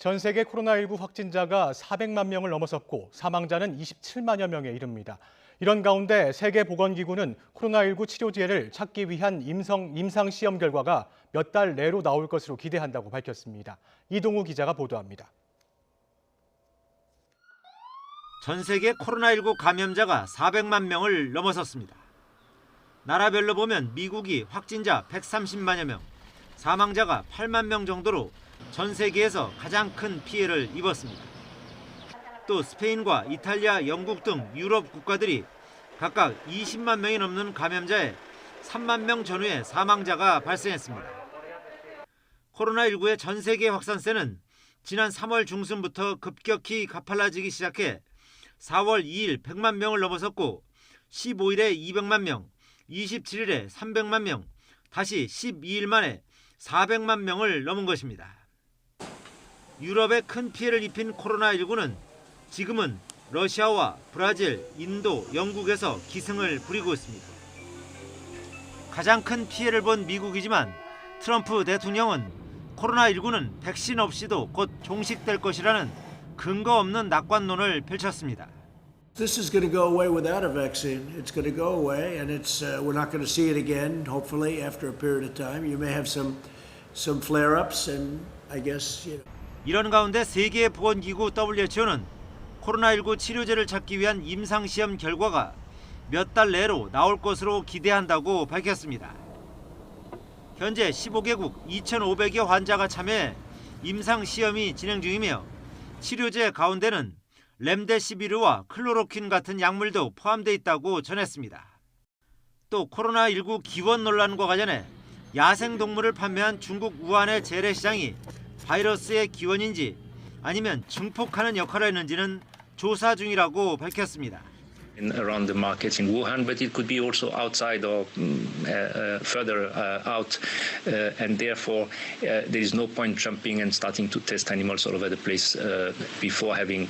전 세계 코로나19 확진자가 400만 명을 넘어섰고 사망자는 27만여 명에 이릅니다. 이런 가운데 세계보건기구는 코로나19 치료제를 찾기 위한 임상시험 결과가 몇 달 내로 나올 것으로 기대한다고 밝혔습니다. 이동우 기자가 보도합니다. 전 세계 코로나19 감염자가 400만 명을 넘어섰습니다. 나라별로 보면 미국이 확진자 130만여 명, 사망자가 8만 명 정도로 전 세계에서 가장 큰 피해를 입었습니다. 또 스페인과 이탈리아, 영국 등 유럽 국가들이 각각 20만 명이 넘는 감염자에 3만 명 전후의 사망자가 발생했습니다. 코로나19의 전 세계 확산세는 지난 3월 중순부터 급격히 가팔라지기 시작해 4월 2일 100만 명을 넘어섰고 15일에 200만 명, 27일에 300만 명, 다시 12일 만에 400만 명을 넘은 것입니다. 유럽에 큰 피해를 입힌 코로나19는 지금은 러시아와 브라질, 인도, 영국에서 기승을 부리고 있습니다. 가장 큰 피해를 본 미국이지만 트럼프 대통령은 코로나19는 백신 없이도 곧 종식될 것이라는 근거 없는 낙관론을 펼쳤습니다. This is going to go away without a vaccine. It's going to go away, and we're not going to see it again. Hopefully, after a period of time, you may have some flare-ups, and I guess 이런 가운데 세계보건기구 WHO는 코로나19 치료제를 찾기 위한 임상시험 결과가 몇 달 내로 나올 것으로 기대한다고 밝혔습니다. 현재 15개국 2,500여 환자가 참여해 임상시험이 진행 중이며 치료제 가운데는 렘데시비르와 클로로퀸 같은 약물도 포함되어 있다고 전했습니다. 또 코로나19 기원 논란과 관련해 야생동물을 판매한 중국 우한의 재래시장이 바이러스의 기원인지 아니면 증폭하는 역할을 했는지는 조사 중이라고 밝혔습니다. Around the markets in Wuhan, but it could be also outside or further out, and therefore there is no point jumping and starting to test animals all over the place before having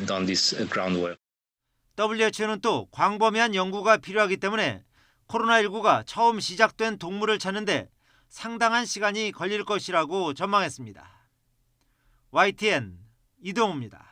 done this groundwork. WHO는 또 광범위한 연구가 필요하기 때문에 코로나19가 처음 시작된 동물을 찾는데 상당한 시간이 걸릴 것이라고 전망했습니다. YTN 이동우입니다.